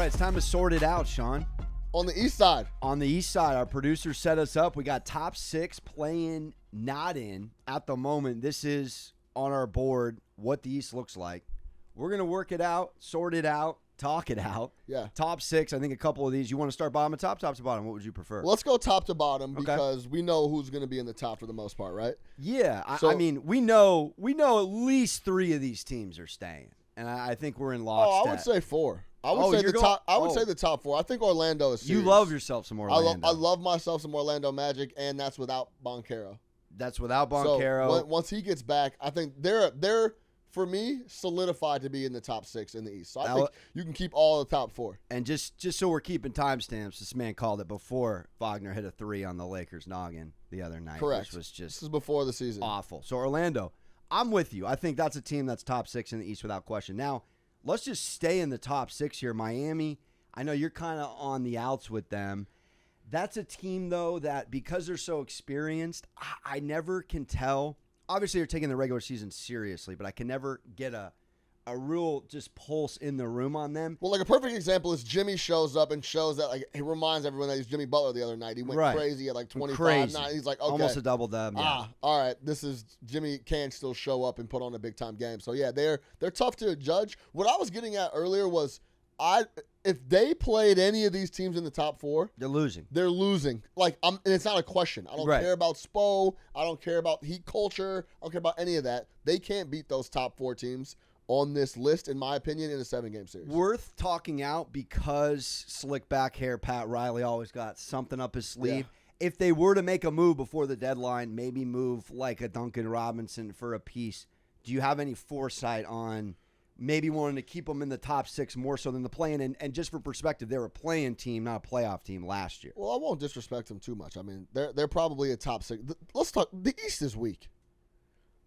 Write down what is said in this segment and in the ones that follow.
right, it's time to sort it out, Sean. On the east side. On the east side, our producer set us up. We got top 6 playing, not in at the moment. This is on our board what the East looks like. We're going to work it out, sort it out, talk it out. Yeah. Top 6, I think a couple of these. You want to start bottom to top to bottom? What would you prefer? Well, let's go top to bottom because we know who's going to be in the top for the most part, right? Yeah. I mean, we know at least 3 of these teams are staying. And I think we're in lockstep. I would say 4. I would say the top. I would say the top 4. I think Orlando is serious. You love yourself some Orlando. I love myself some Orlando Magic, and that's without Boncaro. That's without Boncaro. So once he gets back, I think they're for me solidified to be in the top 6 in the East. So I think you can keep all the top 4. And just so we're keeping timestamps, this man called it before Wagner hit a 3 on the Lakers noggin the other night. Correct. Which was just this is before the season. Awful. So Orlando, I'm with you. I think that's a team that's top 6 in the East without question. Now, let's just stay in the top 6 here. Miami, I know you're kind of on the outs with them. That's a team, though, that because they're so experienced, I never can tell. Obviously, they're taking the regular season seriously, but I can never get a real just pulse in the room on them. Well, like a perfect example is Jimmy shows up and shows that, like, he reminds everyone that he's Jimmy Butler the other night. He went crazy at like 25. He's like, okay. Almost a double dub. Yeah. All right. This is Jimmy can still show up and put on a big time game. So yeah, they're tough to judge. What I was getting at earlier was if they played any of these teams in the top 4, they're losing. They're losing. Like and it's not a question. I don't care about Spo. I don't care about Heat culture. I don't care about any of that. They can't beat those top 4 teams on this list, in my opinion, in a 7-game series. Worth talking out because slick back hair Pat Riley always got something up his sleeve. Yeah. If they were to make a move before the deadline, maybe move like a Duncan Robinson for a piece, do you have any foresight on maybe wanting to keep them in the top 6 more so than the play-in? And just for perspective, they were a play-in team, not a playoff team last year. Well, I won't disrespect them too much. I mean, they're probably a top 6. Let's talk. The East is weak.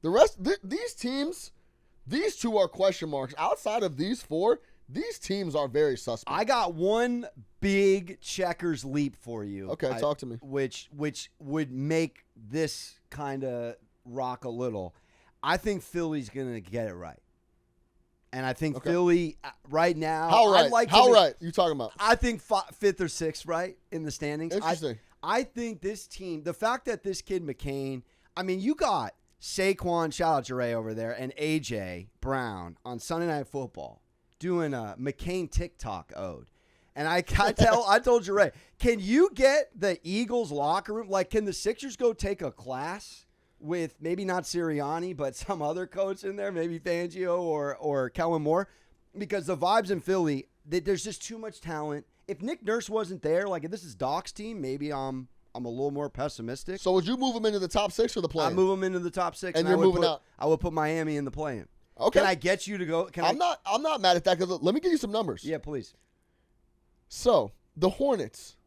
The rest, these teams, these 2 are question marks. Outside of these 4, these teams are very suspect. I got one big checkers leap for you. Okay, talk to me. Which would make this kind of rock a little. I think Philly's going to get it right. And I think Philly right now. How right? How right? You talking about? I think 5th or 6th, right, in the standings. Interesting. I think this team, the fact that this kid McCain, I mean, you got Saquon, shout out to Ray over there, and A.J. Brown on Sunday Night Football doing a McCain TikTok ode. And I told you, Ray, can you get the Eagles locker room? Like, can the Sixers go take a class with maybe not Sirianni, but some other coach in there, maybe Fangio or Kellen Moore? Because the vibes in Philly, there's just too much talent. If Nick Nurse wasn't there, like if this is Doc's team, maybe I'm a little more pessimistic. So would you move him into the top 6 or the play-in? I move him into the top 6, and you're moving out. I would put Miami in the play-in. Okay. Can I get you to go? I'm not mad at that because let me give you some numbers. Yeah, please. So the Hornets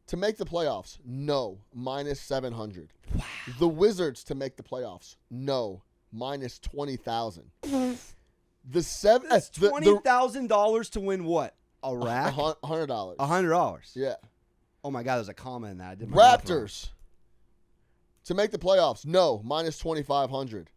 to make the playoffs, no, -700. Wow. The Wizards to make the playoffs, no, -20,000. That's $20,000 to win what? A rack? $100. $100. Yeah. Oh my God, there's a comma in that. I did Raptors to make the playoffs, no, -2,500.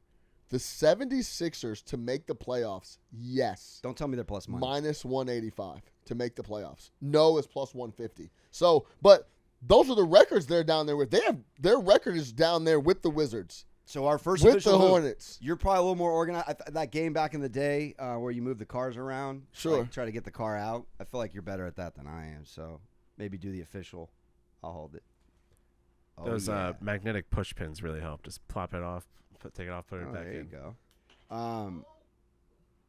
The 76ers to make the playoffs, yes. Don't tell me they're plus money. -185 to make the playoffs. No is +150. So, but those are the records they're down there with. Their record is down there with the Wizards. So our first with official the Hornets. You're probably a little more organized. That game back in the day where you move the cars around. Sure. Like, try to get the car out. I feel like you're better at that than I am. So maybe do the official. I'll hold it. Oh, those magnetic push pins really help. Just plop it off, take it off, put it back in. There you go.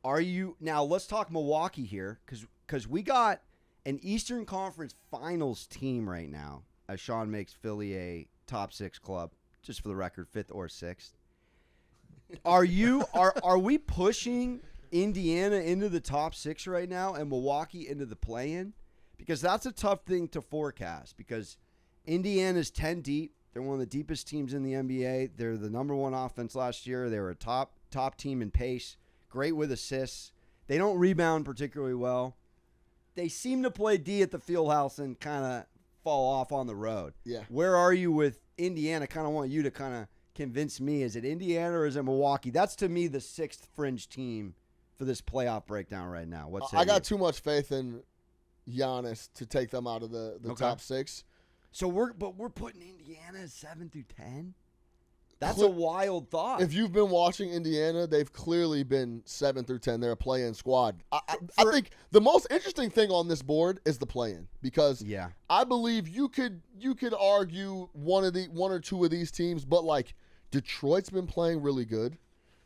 Are you now? Let's talk Milwaukee here, because we got an Eastern Conference Finals team right now. As Sean makes Philly a top 6 club, just for the record, 5th or 6th. Are we pushing Indiana into the top 6 right now and Milwaukee into the play-in? Because that's a tough thing to forecast. Because Indiana's 10 deep. They're one of the deepest teams in the NBA. They're the number 1 offense last year. They were a top team in pace. Great with assists. They don't rebound particularly well. They seem to play D at the Fieldhouse and kind of fall off on the road. Yeah. Where are you with Indiana? Kind of want you to kind of convince me. Is it Indiana or is it Milwaukee? That's, to me, the 6th fringe team for this playoff breakdown right now. I got too much faith in Giannis to take them out of the top 6. So we're putting Indiana at 7 through 10. That's a wild thought. If you've been watching Indiana, they've clearly been 7 through 10. They're a play-in squad. I think the most interesting thing on this board is the play-in because I believe you could argue one or two of these teams, but like Detroit's been playing really good.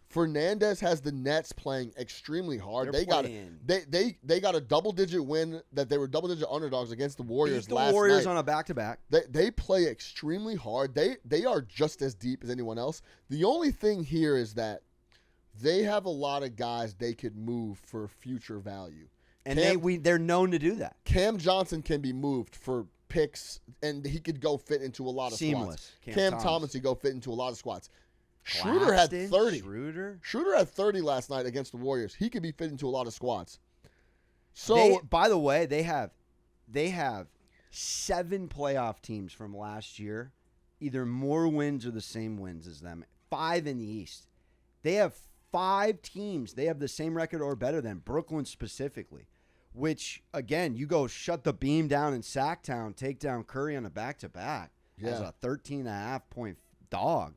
Fernandez has the Nets playing extremely hard. They got a double-digit win that they were double-digit underdogs against the Warriors last night. The Warriors on a back-to-back. They play extremely hard. They are just as deep as anyone else. The only thing here is that they have a lot of guys they could move for future value. And they're known to do that. Cam Johnson can be moved for picks, and he could go fit into a lot of squads. Cam Thomas could go fit into a lot of squads. Schroeder had 30. Schroeder had 30 last night against the Warriors. He could be fit into a lot of squads. So, by the way, they have 7 playoff teams from last year, either more wins or the same wins as them. 5 in the East. They have 5 teams. They have the same record or better than Brooklyn specifically. Which again, you go shut the beam down in Sacktown, take down Curry on a back-to-back as a 13.5 point dog.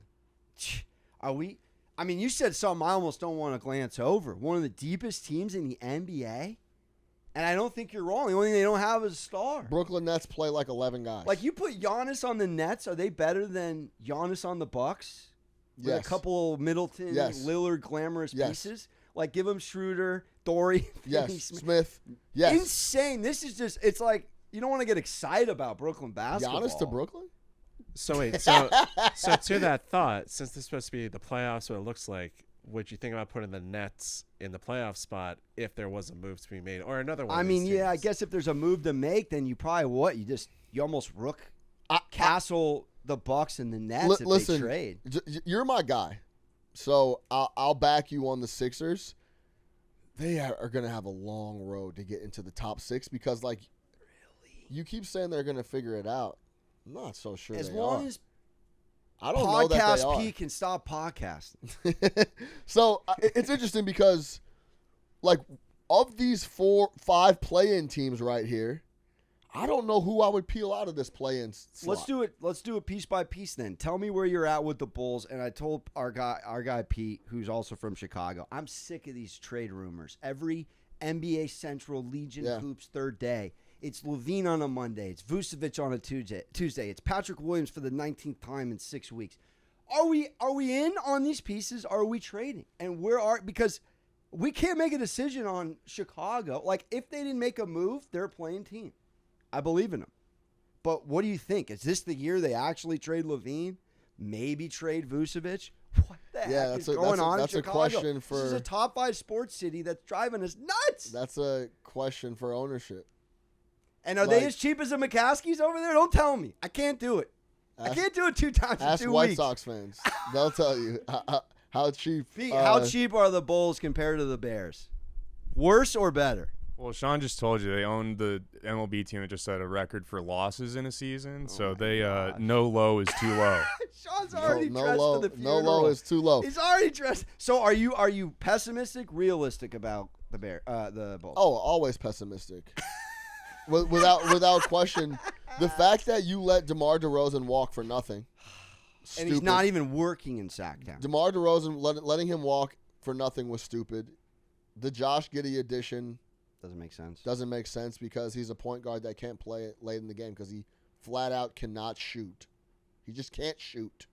Are we? I mean, you said something I almost don't want to glance over. One of the deepest teams in the NBA, and I don't think you're wrong. The only thing they don't have is a star. Brooklyn Nets play like 11 guys. Like you put Giannis on the Nets, are they better than Giannis on the Bucks? With a couple Middleton, Lillard, glamorous pieces. Like give them Schroeder, Dory, Smith. Yes, insane. This is just. It's like you don't want to get excited about Brooklyn basketball. Giannis to Brooklyn. So wait, so to that thought, since this is supposed to be the playoffs, what it looks like, would you think about putting the Nets in the playoff spot if there was a move to be made, or another one? I mean, I guess if there's a move to make, then you probably you almost castle the Bucks and the Nets if they trade. You're my guy, so I'll back you on the Sixers. They are going to have a long road to get into the top 6 because, like, you keep saying they're going to figure it out. I'm not so sure as they long are. as I don't know that they are. Podcast P can stop podcasting. So it's interesting because, like, of these 4-5 play-in teams right here, I don't know who I would peel out of this play-in slot. Let's do it piece by piece then. Tell me where you're at with the Bulls. And I told our guy Pete, who's also from Chicago, I'm sick of these trade rumors. Every NBA Central Legion Hoops third day. It's Levine on a Monday. It's Vucevic on a Tuesday. It's Patrick Williams for the 19th time in 6 weeks. Are we in on these pieces? Are we trading? And because we can't make a decision on Chicago. Like if they didn't make a move, they're a playing team. I believe in them. But what do you think? Is this the year they actually trade Levine? Maybe trade Vucevic? What the heck is going on in Chicago? A question for. This is a top 5 sports city that's driving us nuts. That's a question for ownership. And are they as cheap as the McCaskies over there? Don't tell me. I can't do it. I can't do it 2 times in 2 weeks. Ask White Sox fans. They'll tell you how cheap. Pete, how cheap are the Bulls compared to the Bears? Worse or better? Well, Sean just told you they own the MLB team that just set a record for losses in a season. So they no low is too low. Sean's already dressed for the funeral. No low is too low. He's already dressed. So are you pessimistic, realistic about the Bulls? Oh, always pessimistic. Without question, the fact that you let DeMar DeRozan walk for nothing, and he's not even working in Sacktown. DeMar DeRozan letting him walk for nothing was stupid. The Josh Giddey addition doesn't make sense because he's a point guard that can't play it late in the game because he flat out cannot shoot. He just can't shoot.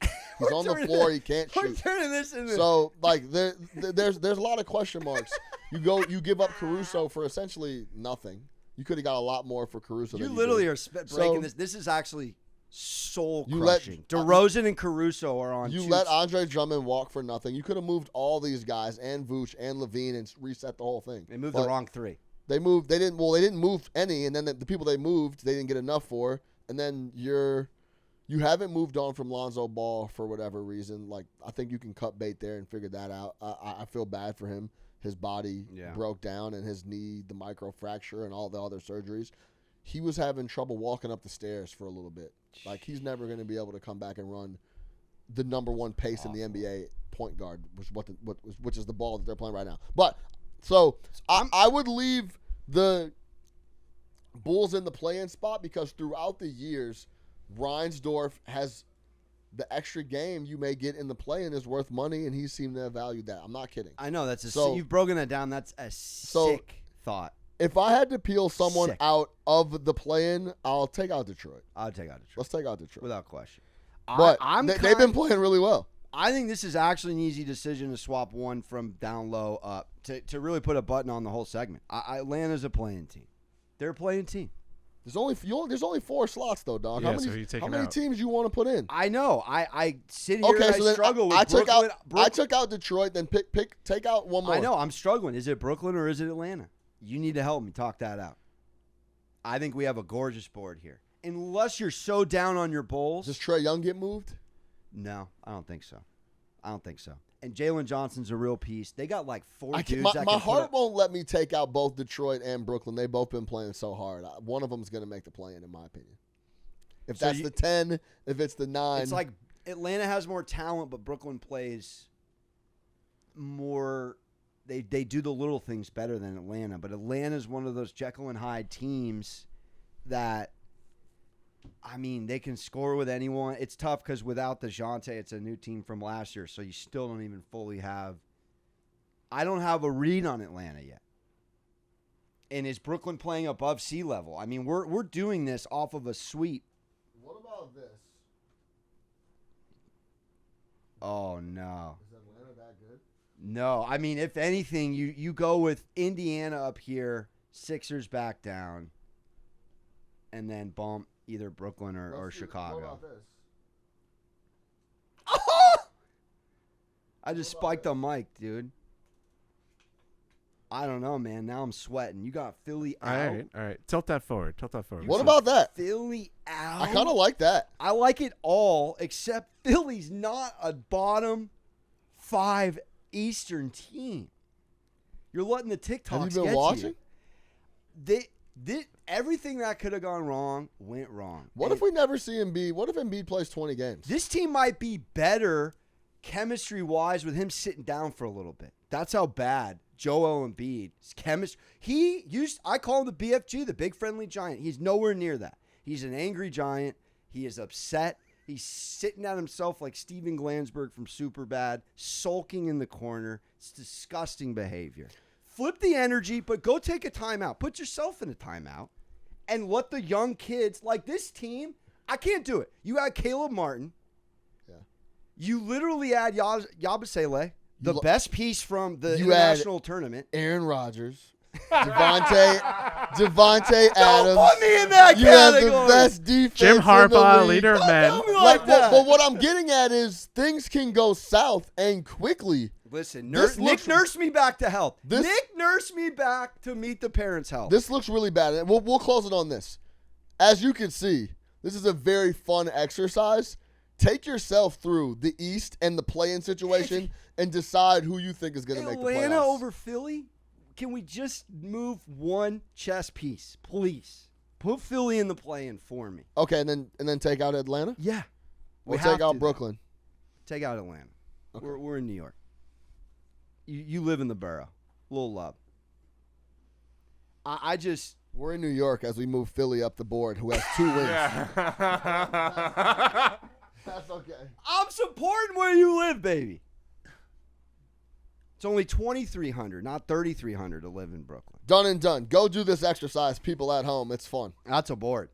He's on the floor. He can't shoot. We're turning this into so like there's a lot of question marks. You give up Caruso for essentially nothing. You could have got a lot more for Caruso. You literally are breaking this. This is actually soul-crushing. DeRozan and Caruso are on. You let Andre Drummond walk for nothing. You could have moved all these guys and Vooch and Levine and reset the whole thing. They moved the wrong 3. They didn't move any, and then the people they moved, they didn't get enough for. And then you haven't moved on from Lonzo Ball for whatever reason. Like I think you can cut bait there and figure that out. I feel bad for him. His body broke down and his knee, the microfracture and all the other surgeries. He was having trouble walking up the stairs for a little bit. Like he's never going to be able to come back and run the number 1 pace in the NBA point guard, which is the ball that they're playing right now. But so I would leave the Bulls in the play-in spot because throughout the years, Reinsdorf has the extra game you may get in the play-in is worth money, and he seemed to have valued that. I'm not kidding. I know that's So- you've broken that down. That's a sick thought. If I had to peel someone Sick. out of the play-in, I'll take out Detroit. I'll take out Detroit Let's take out Detroit. without question. But I'm they've been playing really well. I think this is actually an easy decision to swap one from down low up to really put a button on the whole segment. Atlanta's a playing team. They're a playing team. There's only 4 slots though, dog. Yeah, how so many, you take how him many out. teams you want to put in? I know. I sit here Okay, and so I then struggle with I took Brooklyn. out I took out Detroit. Then take out one more. I know. I'm struggling. Is it Brooklyn or is it Atlanta? You need to help me talk that out. I think we have a gorgeous board here. Unless you're so down on your Bulls. Does Trae Young get moved? No, I don't think so. And Jalen Johnson's a real piece. They got like 4 dudes My that my can heart put up, won't let me take out both Detroit and Brooklyn. They've both been playing so hard. One of them's going to make the play-in my opinion. If So that's the 10, if it's the 9. It's like Atlanta has more talent, but Brooklyn plays more. They do the little things better than Atlanta. But Atlanta's one of those Jekyll and Hyde teams that, I mean, they can score with anyone. It's tough because without DeJounte, it's a new team from last year, so you still don't even fully have. I don't have a read on Atlanta yet. And is Brooklyn playing above sea level? I mean, we're doing this off of a sweep. What about this? Oh no. Is Atlanta that good? No, I mean, if anything, you go with Indiana up here, Sixers back down, and then bump either Brooklyn or What Chicago. about this? I just spiked the mic, dude. I don't know, man. Now I'm sweating. You got Philly out. All right. Tilt that forward. What about that? Philly out? I kind of like that. I like it all, except Philly's not a bottom 5 Eastern team. You're letting the TikToks Have you been get watching? you. Everything that could have gone wrong went wrong. What if we never see Embiid? What if Embiid plays 20 games? This team might be better chemistry-wise with him sitting down for a little bit. That's how bad Joel Embiid's chemistry. I call him the BFG, the big friendly giant. He's nowhere near that. He's an angry giant. He is upset. He's sitting at himself like Steven Glansberg from Superbad, sulking in the corner. It's disgusting behavior. Flip the energy, but go take a timeout. Put yourself in a timeout and let the young kids, like this team, I can't do it. You had Caleb Martin. Yeah. You literally had Yabusele, the best piece from the You had international tournament. Aaron Rodgers, Devontae Adams. Don't put me in that You have category. the best defense Jim in the Harbaugh, league. leader of men. Tell me like that. But what I'm getting at is things can go south and quickly. Listen, This Nick looks- nursed me back to health. This- Nick nursed me back to meet the parents' health. This looks really bad. And we'll close it on this. As you can see, this is a very fun exercise. Take yourself through the East and the play-in situation and decide who you think is going to make the playoffs. Atlanta over Philly? Can we just move one chess piece, please? Put Philly in the play-in for me. Okay, and then take out Atlanta? Yeah. We'll have take out to. Brooklyn. Take out Atlanta. Okay. We're in New York. You live in the borough. Little love. I just... We're in New York as we move Philly up the board, who has 2 wins. That's okay. I'm supporting where you live, baby. It's only $2,300, not $3,300 to live in Brooklyn. Done and done. Go do this exercise, people at home. It's fun. That's a board.